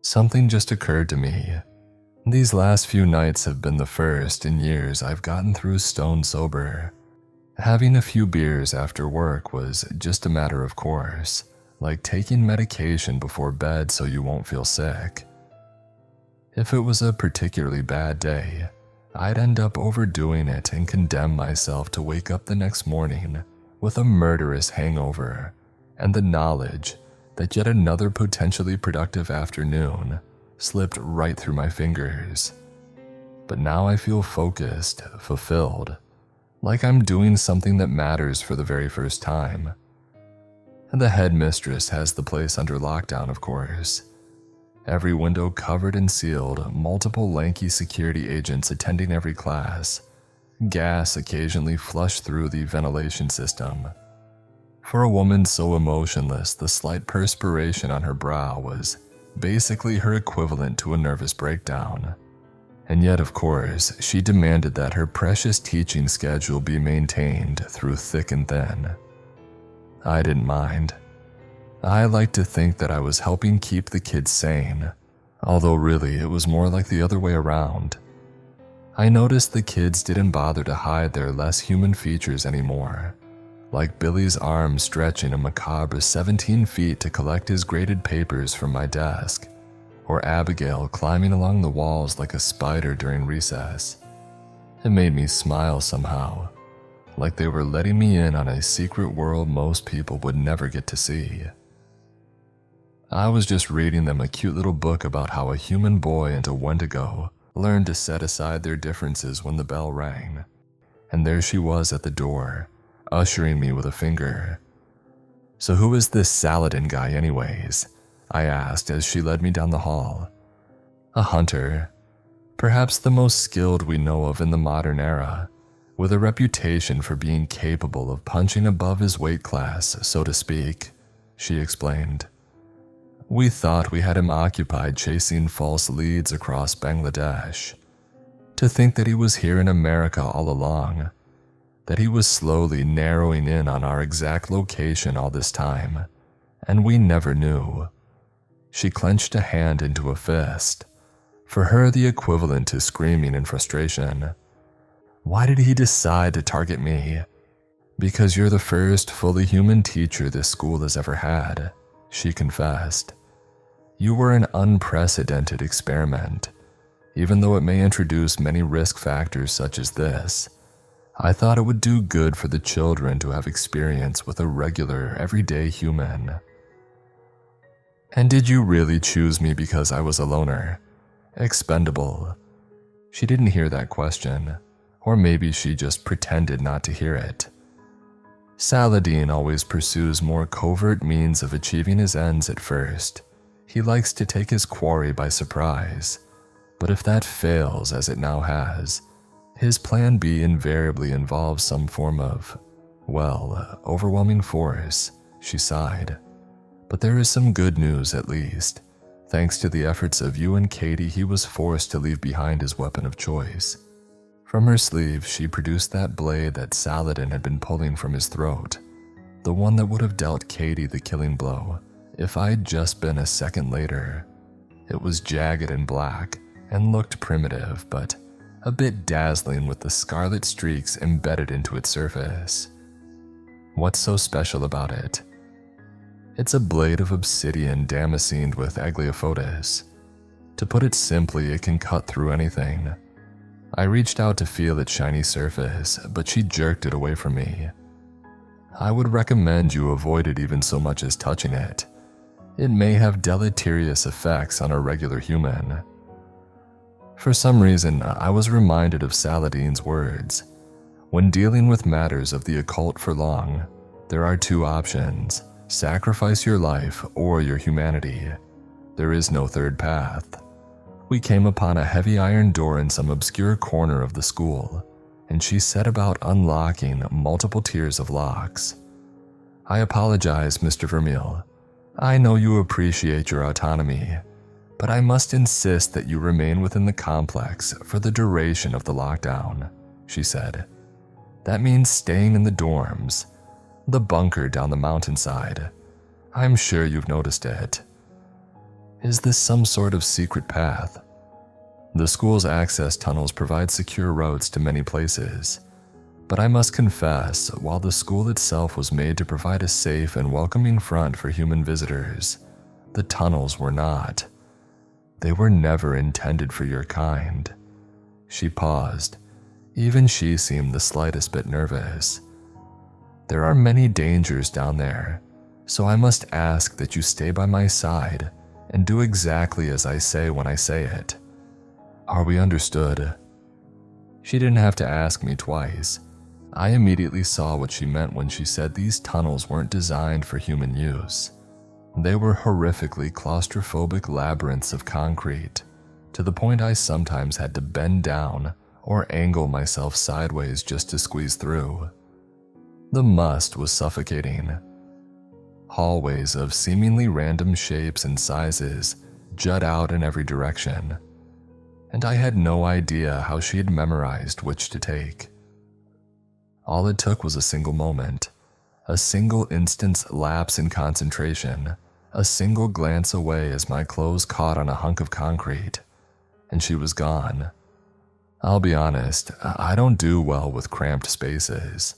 Something just occurred to me. These last few nights have been the first in years I've gotten through stone sober. Having a few beers after work was just a matter of course, like taking medication before bed so you won't feel sick. If it was a particularly bad day, I'd end up overdoing it and condemn myself to wake up the next morning with a murderous hangover and the knowledge that yet another potentially productive afternoon slipped right through my fingers. But now I feel focused, fulfilled, like I'm doing something that matters for the very first time. The headmistress has the place under lockdown, of course. Every window covered and sealed, multiple lanky security agents attending every class. Gas occasionally flushed through the ventilation system. For a woman so emotionless, the slight perspiration on her brow was basically her equivalent to a nervous breakdown. And yet, of course, she demanded that her precious teaching schedule be maintained through thick and thin. I didn't mind. I liked to think that I was helping keep the kids sane, although really it was more like the other way around. I noticed the kids didn't bother to hide their less human features anymore, like Billy's arm stretching a macabre 17 feet to collect his graded papers from my desk, or Abigail climbing along the walls like a spider during recess. It made me smile somehow, like they were letting me in on a secret world most people would never get to see. I was just reading them a cute little book about how a human boy and a Wendigo learned to set aside their differences when the bell rang, and there she was at the door, ushering me with a finger. "So who is this Saladin guy anyways?" I asked as she led me down the hall. "A hunter, perhaps the most skilled we know of in the modern era, with a reputation for being capable of punching above his weight class, so to speak," she explained. "We thought we had him occupied chasing false leads across Bangladesh. To think that he was here in America all along, that he was slowly narrowing in on our exact location all this time, and we never knew." She clenched a hand into a fist, for her the equivalent to screaming in frustration. "Why did he decide to target me?" "Because you're the first fully human teacher this school has ever had," she confessed. "You were an unprecedented experiment. Even though it may introduce many risk factors such as this, I thought it would do good for the children to have experience with a regular, everyday human." "And did you really choose me because I was a loner? Expendable?" She didn't hear that question, or maybe she just pretended not to hear it. Saladin always pursues more covert means of achieving his ends at first. He likes to take his quarry by surprise, but if that fails as it now has, his plan B invariably involves some form of, well, overwhelming force, she sighed. "But there is some good news at least. Thanks to the efforts of you and Katie, he was forced to leave behind his weapon of choice." From her sleeve, she produced that blade that Saladin had been pulling from his throat, the one that would have dealt Katie the killing blow if I'd just been a second later. It was jagged and black and looked primitive, but a bit dazzling with the scarlet streaks embedded into its surface. What's so special about it? It's a blade of obsidian damascened with agliofotis. To put it simply, it can cut through anything. I reached out to feel its shiny surface, but she jerked it away from me. "I would recommend you avoid it even so much as touching it. It may have deleterious effects on a regular human." For some reason, I was reminded of Saladin's words. When dealing with matters of the occult for long, there are two options: sacrifice your life or your humanity. There is no third path. We came upon a heavy iron door in some obscure corner of the school, and she set about unlocking multiple tiers of locks. "I apologize, Mr. Vermeil. I know you appreciate your autonomy, but I must insist that you remain within the complex for the duration of the lockdown," she said. "That means staying in the dorms, the bunker down the mountainside. I'm sure you've noticed it." Is this some sort of secret path? The school's access tunnels provide secure roads to many places, but I must confess, while the school itself was made to provide a safe and welcoming front for human visitors, the tunnels were not. They were never intended for your kind. She paused. Even she seemed the slightest bit nervous. There are many dangers down there, so I must ask that you stay by my side and do exactly as I say when I say it. Are we understood? She didn't have to ask me twice. I immediately saw what she meant when she said these tunnels weren't designed for human use. They were horrifically claustrophobic labyrinths of concrete, to the point I sometimes had to bend down or angle myself sideways just to squeeze through. The must was suffocating. Hallways of seemingly random shapes and sizes jut out in every direction, and I had no idea how she had memorized which to take. All it took was a single moment, a single instant's lapse in concentration, a single glance away as my clothes caught on a hunk of concrete, and she was gone. I'll be honest, I don't do well with cramped spaces.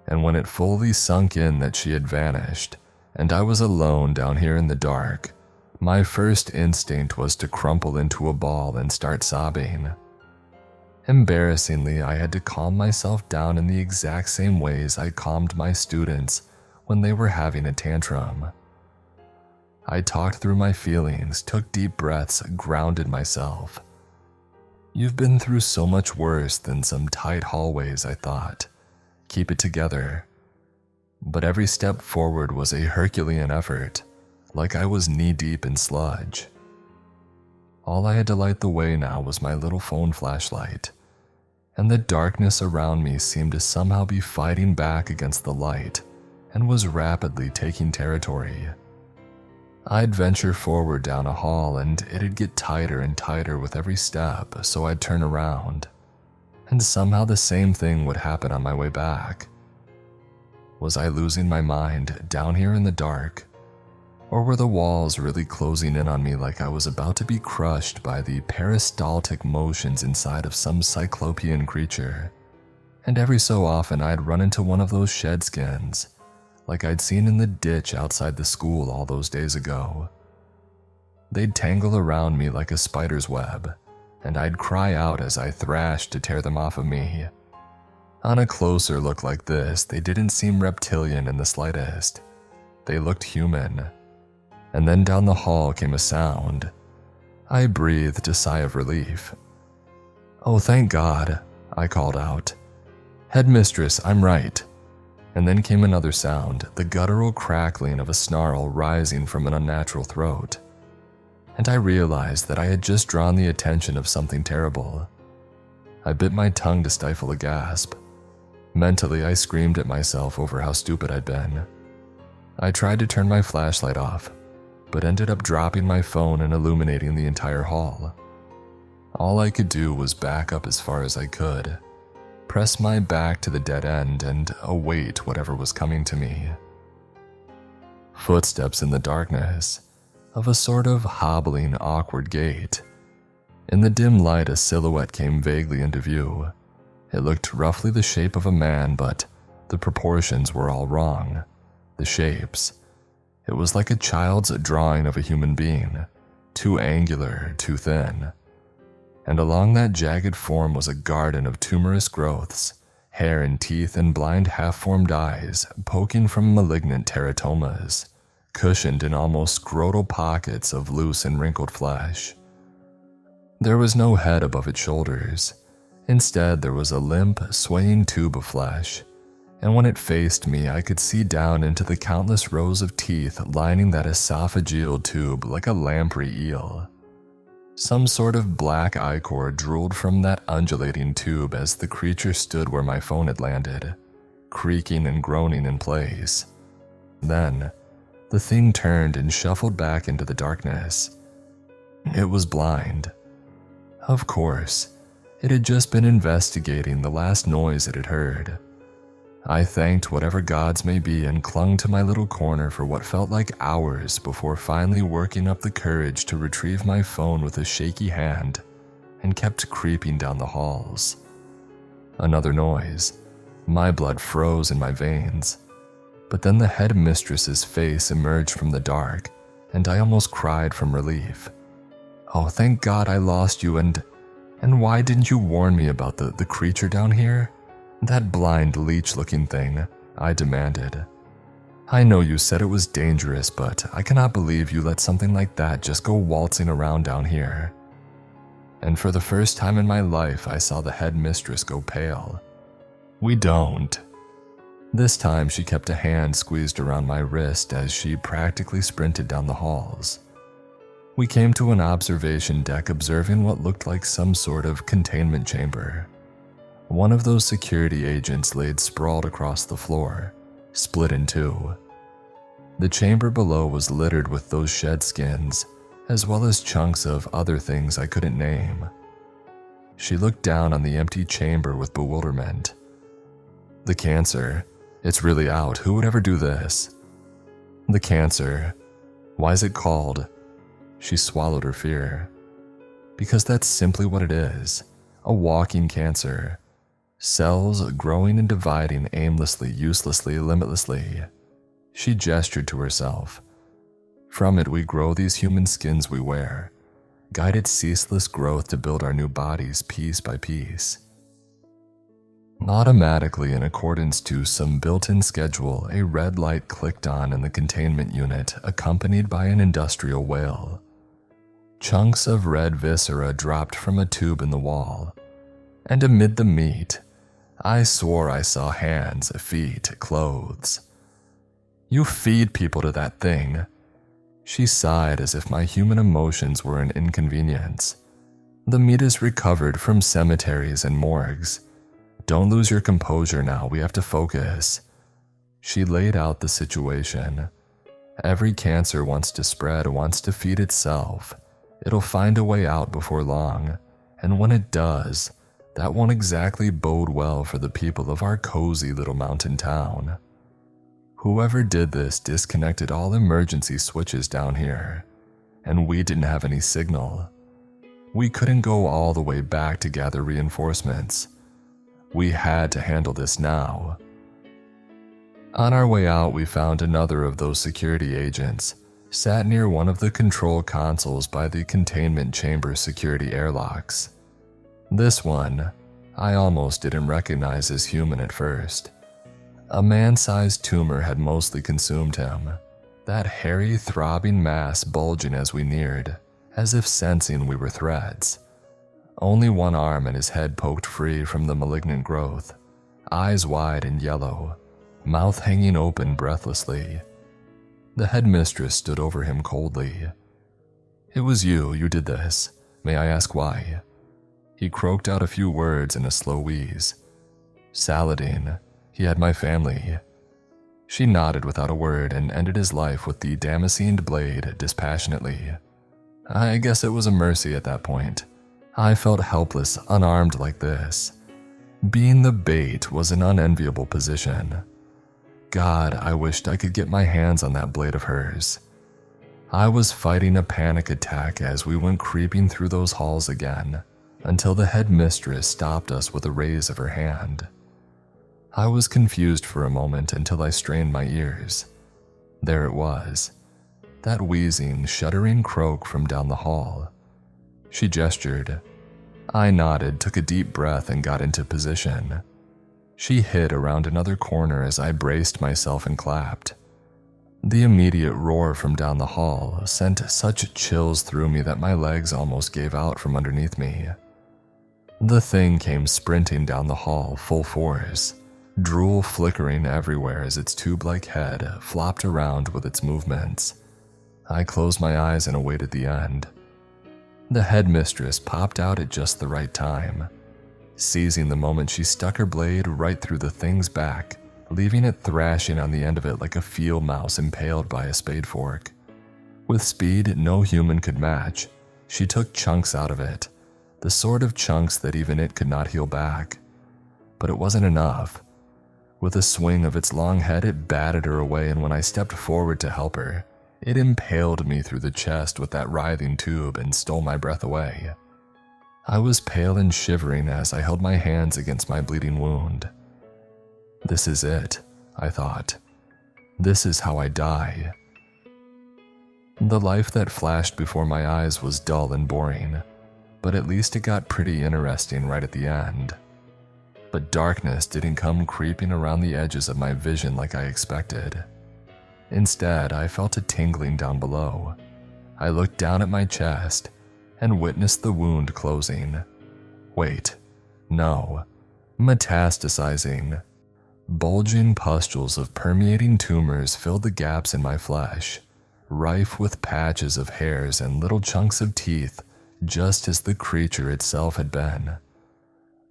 And when it fully sunk in that she had vanished, and I was alone down here in the dark, my first instinct was to crumple into a ball and start sobbing. Embarrassingly, I had to calm myself down in the exact same ways I calmed my students when they were having a tantrum. I talked through my feelings, took deep breaths, grounded myself. You've been through so much worse than some tight hallways, I thought. Keep it together. But every step forward was a Herculean effort, like I was knee-deep in sludge. All I had to light the way now was my little phone flashlight, and the darkness around me seemed to somehow be fighting back against the light and was rapidly taking territory. I'd venture forward down a hall and it'd get tighter and tighter with every step, so I'd turn around, and somehow the same thing would happen on my way back. Was I losing my mind down here in the dark? Or were the walls really closing in on me like I was about to be crushed by the peristaltic motions inside of some cyclopean creature? And every so often I'd run into one of those shed skins, like I'd seen in the ditch outside the school all those days ago. They'd tangle around me like a spider's web, and I'd cry out as I thrashed to tear them off of me. On a closer look like this, they didn't seem reptilian in the slightest. They looked human. And then down the hall came a sound. I breathed a sigh of relief. "Oh, thank God," I called out. "Headmistress, I'm right." And then came another sound, the guttural crackling of a snarl rising from an unnatural throat. And I realized that I had just drawn the attention of something terrible. I bit my tongue to stifle a gasp. Mentally, I screamed at myself over how stupid I'd been. I tried to turn my flashlight off, but ended up dropping my phone and illuminating the entire hall. All I could do was back up as far as I could, press my back to the dead end, and await whatever was coming to me. Footsteps in the darkness, of a sort of hobbling, awkward gait. In the dim light, a silhouette came vaguely into view. It looked roughly the shape of a man, but the proportions were all wrong. The shapes. It was like a child's drawing of a human being, too angular, too thin. And along that jagged form was a garden of tumorous growths, hair and teeth and blind half-formed eyes poking from malignant teratomas, cushioned in almost scrotal pockets of loose and wrinkled flesh. There was no head above its shoulders. Instead, there was a limp, swaying tube of flesh, and when it faced me, I could see down into the countless rows of teeth lining that esophageal tube like a lamprey eel. Some sort of black ichor drooled from that undulating tube as the creature stood where my phone had landed, creaking and groaning in place. Then, the thing turned and shuffled back into the darkness. It was blind. Of course, it had just been investigating the last noise it had heard. I thanked whatever gods may be and clung to my little corner for what felt like hours before finally working up the courage to retrieve my phone with a shaky hand and kept creeping down the halls. Another noise. My blood froze in my veins. But then the headmistress's face emerged from the dark, and I almost cried from relief. Oh, thank God I lost you, and why didn't you warn me about the creature down here? That blind leech-looking thing, I demanded. I know you said it was dangerous, but I cannot believe you let something like that just go waltzing around down here. And for the first time in my life, I saw the headmistress go pale. We don't. This time she kept a hand squeezed around my wrist as she practically sprinted down the halls. We came to an observation deck observing what looked like some sort of containment chamber. One of those security agents laid sprawled across the floor, split in two. The chamber below was littered with those shed skins, as well as chunks of other things I couldn't name. She looked down on the empty chamber with bewilderment. The cancer, it's really out. Who would ever do this? The cancer. Why is it called? She swallowed her fear. Because that's simply what it is. A walking cancer. Cells growing and dividing aimlessly, uselessly, limitlessly. She gestured to herself. From it we grow these human skins we wear, guide its ceaseless growth to build our new bodies piece by piece. Automatically, in accordance to some built-in schedule, a red light clicked on in the containment unit, accompanied by an industrial wail. Chunks of red viscera dropped from a tube in the wall, and amid the meat, I swore I saw hands, feet, clothes. You feed people to that thing. She sighed as if my human emotions were an inconvenience. The meat is recovered from cemeteries and morgues. Don't lose your composure now, we have to focus. She laid out the situation. Every cancer wants to spread, wants to feed itself. It'll find a way out before long, and when it does, that won't exactly bode well for the people of our cozy little mountain town. Whoever did this disconnected all emergency switches down here, and we didn't have any signal. We couldn't go all the way back to gather reinforcements. We had to handle this now. On our way out, we found another of those security agents, sat near one of the control consoles by the containment chamber security airlocks. This one, I almost didn't recognize as human at first. A man-sized tumor had mostly consumed him, that hairy, throbbing mass bulging as we neared, as if sensing we were threats. Only one arm and his head poked free from the malignant growth, eyes wide and yellow, mouth hanging open breathlessly. The headmistress stood over him coldly. "It was you did this. May I ask why?" He croaked out a few words in a slow wheeze. "Saladin. He had my family." She nodded without a word and ended his life with the damascened blade dispassionately. I guess it was a mercy at that point. I felt helpless, unarmed like this. Being the bait was an unenviable position. God, I wished I could get my hands on that blade of hers. I was fighting a panic attack as we went creeping through those halls again, until the headmistress stopped us with a raise of her hand. I was confused for a moment until I strained my ears. There it was, that wheezing, shuddering croak from down the hall. She gestured. I nodded, took a deep breath, and got into position. She hid around another corner as I braced myself and clapped. The immediate roar from down the hall sent such chills through me that my legs almost gave out from underneath me. The thing came sprinting down the hall full force, drool flickering everywhere as its tube-like head flopped around with its movements. I closed my eyes and awaited the end. The headmistress popped out at just the right time. Seizing the moment, she stuck her blade right through the thing's back, leaving it thrashing on the end of it like a field mouse impaled by a spade fork. With speed no human could match, she took chunks out of it, the sort of chunks that even it could not heal back. But it wasn't enough. With a swing of its long head, it batted her away, and when I stepped forward to help her, it impaled me through the chest with that writhing tube and stole my breath away. I was pale and shivering as I held my hands against my bleeding wound. This is it, I thought. This is how I die. The life that flashed before my eyes was dull and boring, but at least it got pretty interesting right at the end. But darkness didn't come creeping around the edges of my vision like I expected. Instead, I felt a tingling down below. I looked down at my chest and witnessed the wound closing. Wait, no, metastasizing. Bulging pustules of permeating tumors filled the gaps in my flesh, rife with patches of hairs and little chunks of teeth, just as the creature itself had been.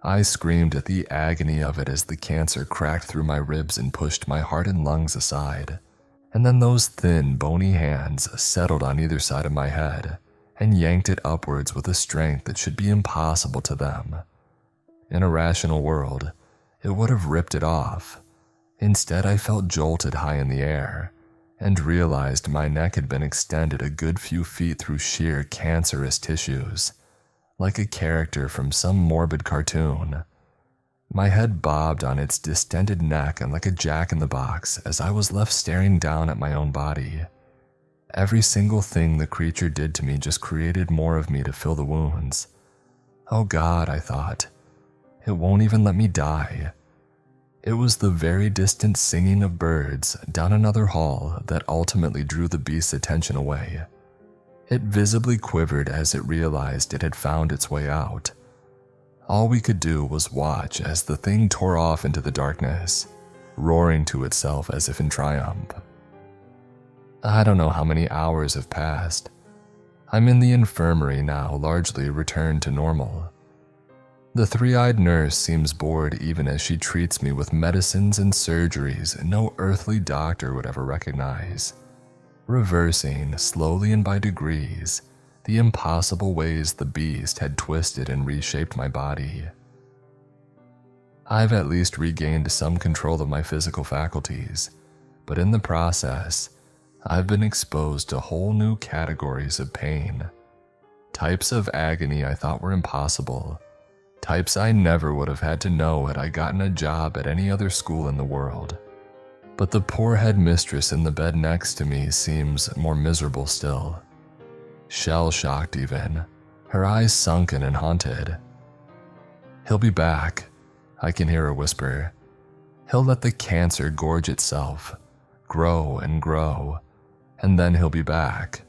I screamed at the agony of it as the cancer cracked through my ribs and pushed my heart and lungs aside. And then those thin, bony hands settled on either side of my head and yanked it upwards with a strength that should be impossible to them. In a rational world, it would have ripped it off. Instead, I felt jolted high in the air and realized my neck had been extended a good few feet through sheer cancerous tissues, like a character from some morbid cartoon. My head bobbed on its distended neck and like a jack-in-the-box as I was left staring down at my own body. Every single thing the creature did to me just created more of me to fill the wounds. Oh God, I thought. It won't even let me die. It was the very distant singing of birds down another hall that ultimately drew the beast's attention away. It visibly quivered as it realized it had found its way out. All we could do was watch as the thing tore off into the darkness, roaring to itself as if in triumph. I don't know how many hours have passed. I'm in the infirmary now, largely returned to normal. The three-eyed nurse seems bored even as she treats me with medicines and surgeries no earthly doctor would ever recognize, reversing, slowly and by degrees, the impossible ways the beast had twisted and reshaped my body. I've at least regained some control of my physical faculties, but in the process, I've been exposed to whole new categories of pain. Types of agony I thought were impossible. Types I never would have had to know had I gotten a job at any other school in the world. But the poor headmistress in the bed next to me seems more miserable still. Shell-shocked even, her eyes sunken and haunted. He'll be back, I can hear her whisper. He'll let the cancer gorge itself, grow and grow, and then he'll be back.